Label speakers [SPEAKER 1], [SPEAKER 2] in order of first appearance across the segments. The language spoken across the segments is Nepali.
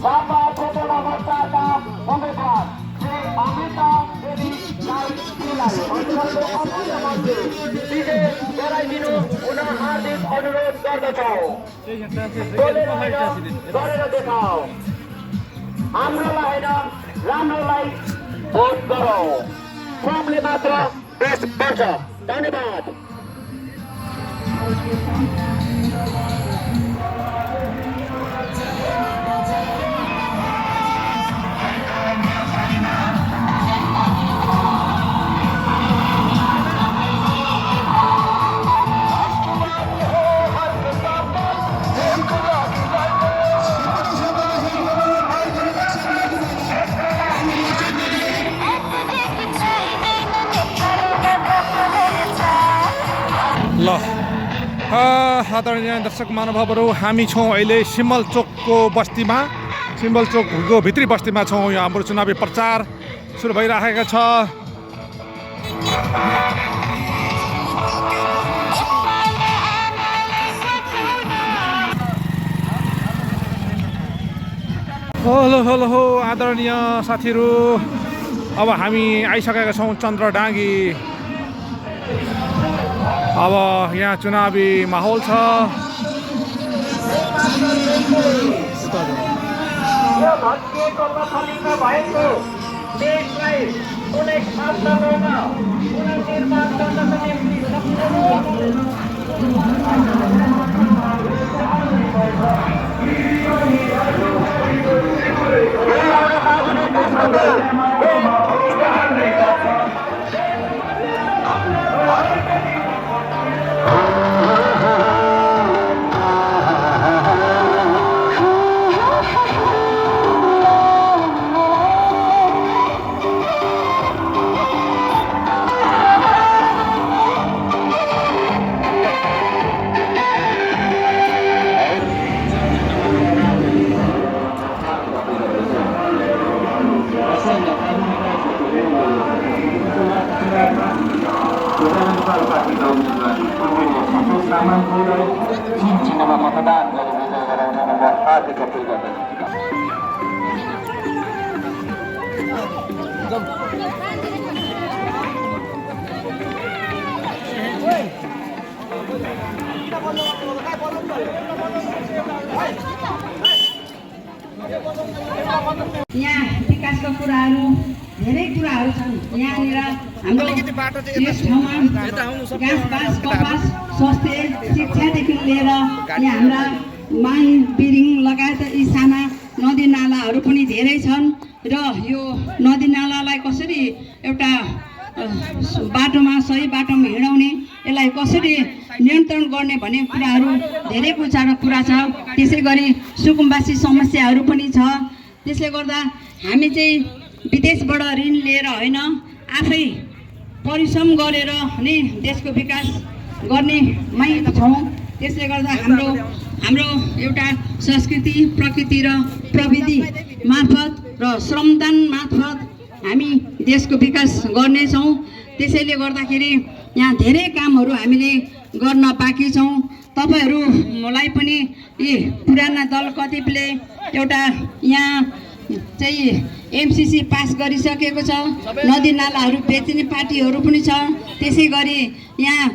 [SPEAKER 1] रापा क्षेत्रमा मोर्चाका उम्मेदवार श्री अमिता देवी राईलाई हजुरहरूले अमूल्य मतले विजय गराइदिनु हुन हार्दिक अनुरोध गर्दछौँ। गरेर देखाऊ, हाम्रोलाई होइन राम्रोलाई भोट गरौँ, श्रमले मात्र देश बढ्छ। धन्यवाद।
[SPEAKER 2] ल आदरणीय दर्शक महानुभावहरू, हामी छौँ अहिले सिम्बल चोकको बस्तीमा। सिम्बल चोकको भित्री बस्तीमा छौँ। यहाँ हाम्रो चुनावी प्रचार सुरु भइरहेको छ। हेलो हेलो हो आदरणीय साथीहरू, अब हामी आइसकेका छौँ चन्द्रडाँगी। अब यहाँ चुनावी माहौल छ। मतदान गरेर विजय गराउन हार्दिक अपील गर्दछु।
[SPEAKER 3] यहाँ विकासका कुराहरू धेरै कुराहरू छन्। यहाँनिर हाम्रो यस ठाउँमा घाँस कपास स्वास्थ्य शिक्षादेखि लिएर यहाँ हाम्रा माई बिरिङ लगायत यी साना नदी नालाहरू पनि धेरै छन् र यो नदी नालालाई कसरी एउटा बाटोमा सही बाटोमा हिँडाउने, यसलाई कसरी नियन्त्रण गर्ने भन्ने कुराहरू धेरै कुरा छ। त्यसै गरी सुकुम्बासी समस्याहरू पनि छ। त्यसले गर्दा हामी चाहिँ विदेशबाट ऋण लिएर होइन, आफै परिश्रम गरेर नै देशको विकास गर्नेमै छौँ। त्यसले गर्दा हाम्रो एउटा संस्कृति, प्रकृति र प्रविधि मार्फत र श्रमदान मार्फत हामी देशको विकास गर्नेछौँ। त्यसैले गर्दाखेरि यहाँ धेरै कामहरू हामीले गर्न बाँकी छौँ। तपाईँहरूलाई पनि यी पुराना दल कतिपयले एउटा यहाँ चाहिँ एमसिसी पास गरिसकेको छ। नदी नालाहरू बेच्ने पार्टीहरू पनि छ। त्यसै गरी यहाँ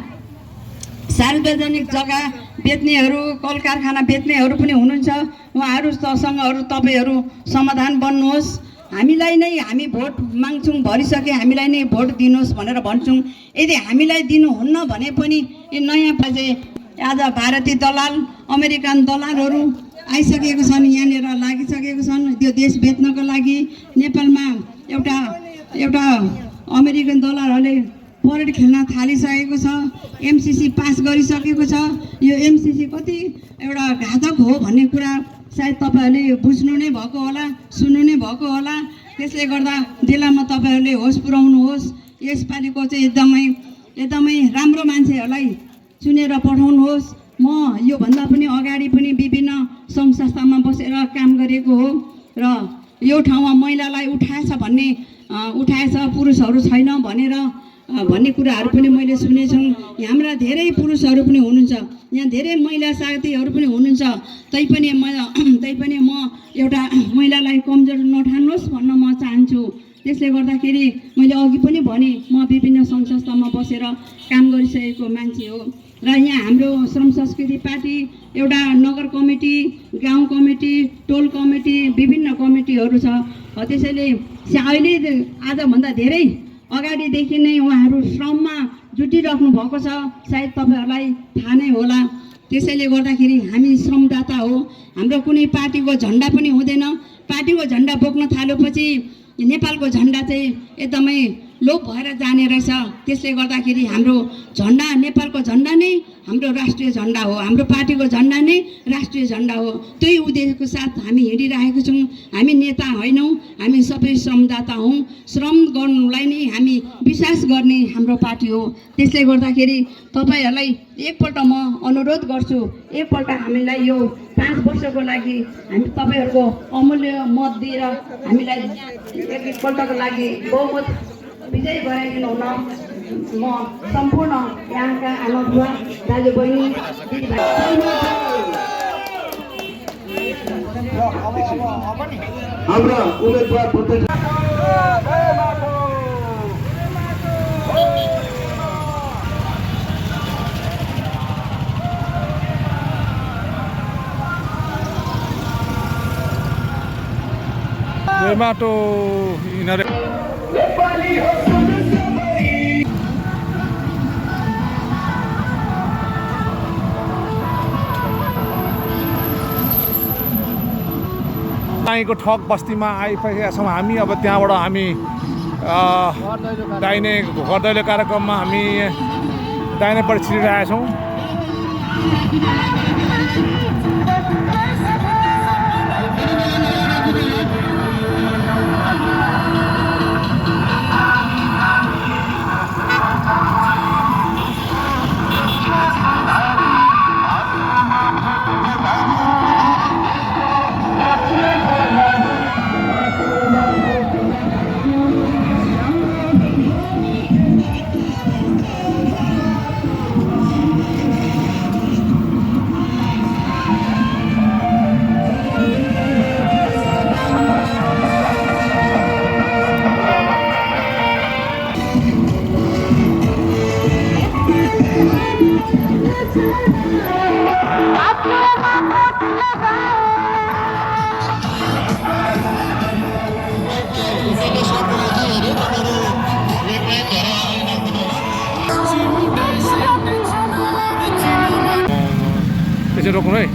[SPEAKER 3] सार्वजनिक जग्गा बेच्नेहरू, कल कारखाना बेच्नेहरू पनि हुनुहुन्छ। उहाँहरूसँग तपाईँहरू समाधान बन्नुहोस्। हामीलाई नै हामी भोट माग्छौँ, भरिसके हामीलाई नै भोट दिनुहोस् भनेर भन्छौँ। यदि हामीलाई दिनुहुन्न भने पनि यो नयाँ चाहिँ आज भारतीय दलाल, अमेरिकन दलालहरू आइसकेको छन्, यहाँनिर लागिसकेको छन्। त्यो देश बेच्नको लागि नेपालमा एउटा अमेरिकन दलालहरूले परेड खेल्न थालिसकेको छ। एमसिसी पास गरिसकेको छ। यो एमसिसी कति एउटा घातक हो भन्ने कुरा सायद तपाईँहरूले बुझ्नु नै भएको होला, सुन्नु नै भएको होला। त्यसले गर्दा जिल्लामा तपाईँहरूले होस पुर्याउनुहोस्। यसपालिको चाहिँ एकदमै राम्रो मान्छेहरूलाई चुनेर पठाउनुहोस्। म योभन्दा पनि अगाडि पनि विभिन्न सङ्घ संस्थामा बसेर काम गरेको हो र यो ठाउँमा महिलालाई उठाएछ पुरुषहरू छैन भनेर भन्ने कुराहरू पनि मैले सुनेछौँ। हाम्रा धेरै पुरुषहरू पनि हुनुहुन्छ, यहाँ धेरै महिला साथीहरू पनि हुनुहुन्छ। तैपनि म एउटा महिलालाई कमजोर नठान्नुहोस् भन्न म चाहन्छु। त्यसले गर्दाखेरि मैले अघि पनि भने म विभिन्न सङ्घ संस्थामा बसेर काम गरिसकेको मान्छे हो र यहाँ हाम्रो श्रम संस्कृति पार्टी एउटा नगर कमिटी, गाउँ कमिटी, टोल कमिटी, विभिन्न कमिटीहरू छ। त्यसैले अहिले आजभन्दा धेरै अगाडिदेखि नै उहाँहरू श्रममा जुटिराख्नु भएको छ, सायद तपाईँहरूलाई थाहा नै होला। त्यसैले गर्दाखेरि हामी श्रमदाता हो। हाम्रो कुनै पार्टीको झन्डा पनि हुँदैन। पार्टीको झन्डा बोक्न थालेपछि नेपालको झन्डा चाहिँ एकदमै लोप भएर जाने रहेछ। त्यसले गर्दाखेरि हाम्रो झन्डा, नेपालको झन्डा नै हाम्रो राष्ट्रिय झन्डा हो, हाम्रो पार्टीको झन्डा नै राष्ट्रिय झन्डा हो। त्यही उद्देश्यको साथ हामी हिँडिरहेको छौँ। हामी नेता होइनौँ, हामी सबै श्रमदाता हौँ। श्रम गर्नुलाई नै हामी विश्वास गर्ने हाम्रो पार्टी हो। त्यसले गर्दाखेरि तपाईँहरूलाई एकपल्ट म अनुरोध गर्छु, एकपल्ट हामीलाई यो 5 वर्षको लागि हामी तपाईँहरूको अमूल्य मत दिएर हामीलाई एकपल्टको लागि बहुमत विजय गराइदिनु हुन म सम्पूर्ण यहाँका आमा बुवा, दाजुबहिनी, दिदीभाइ
[SPEAKER 1] हाम्रा उम्मेदवार प्रत्यक्ष
[SPEAKER 2] माटो यिनीहरू को ठक बस्तीमा आइपुगेका छौँ हामी। अब त्यहाँबाट हामी दाहिने घर दैलो कार्यक्रममा हामी दाहिनेपट्टि छिरिरहेका छौँ। त्यसै रोक्नु है।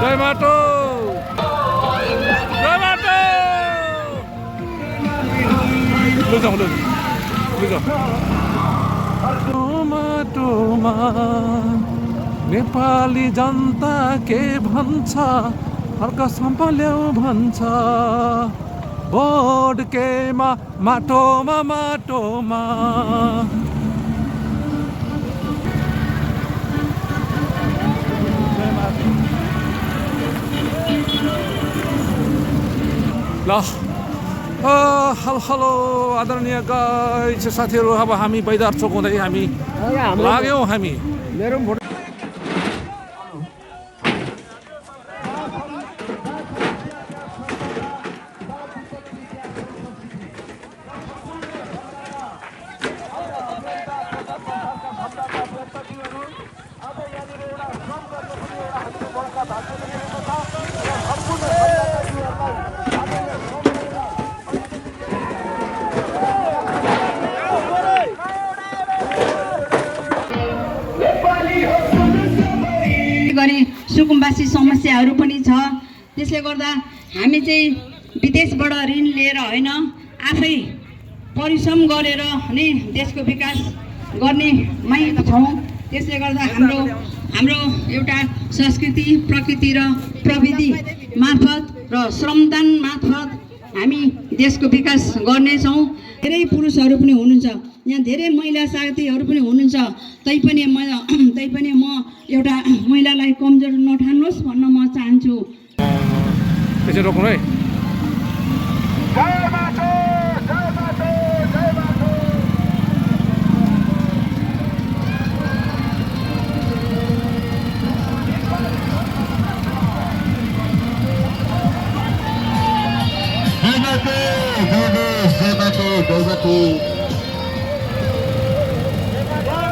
[SPEAKER 2] जय माटो, जय माटो। माटोमा नेपाली जनता के भन्छ, फर्क सम्हाल्यौ भन्छ। भोट केमा माटोमा माटोमा। ल हेलो आदरणीय गाइस साथीहरू, अब हामी बैदार चोक हुँदै हामी लाग्यौँ। हामी मेरो भोट
[SPEAKER 3] सुकुम्बासी समस्याहरू पनि छ। त्यसले गर्दा हामी चाहिँ विदेशबाट ऋण लिएर होइन, आफै परिश्रम गरेर नै देशको विकास गर्नेमै छौँ। त्यसले गर्दा हाम्रो एउटा संस्कृति, प्रकृति र प्रविधि मार्फत र श्रमदान मार्फत हामी देशको विकास गर्नेछौँ। धेरै पुरुषहरू पनि हुनुहुन्छ, यहाँ धेरै महिला साथीहरू पनि हुनुहुन्छ, तैपनि म एउटा महिलालाई कमजोर नठान्नुहोस् भन्न म चाहन्छु।
[SPEAKER 2] त्यसै रोक्नु है।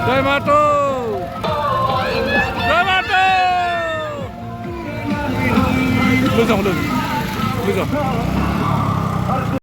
[SPEAKER 2] जय माटो जय माटो लुजाऊ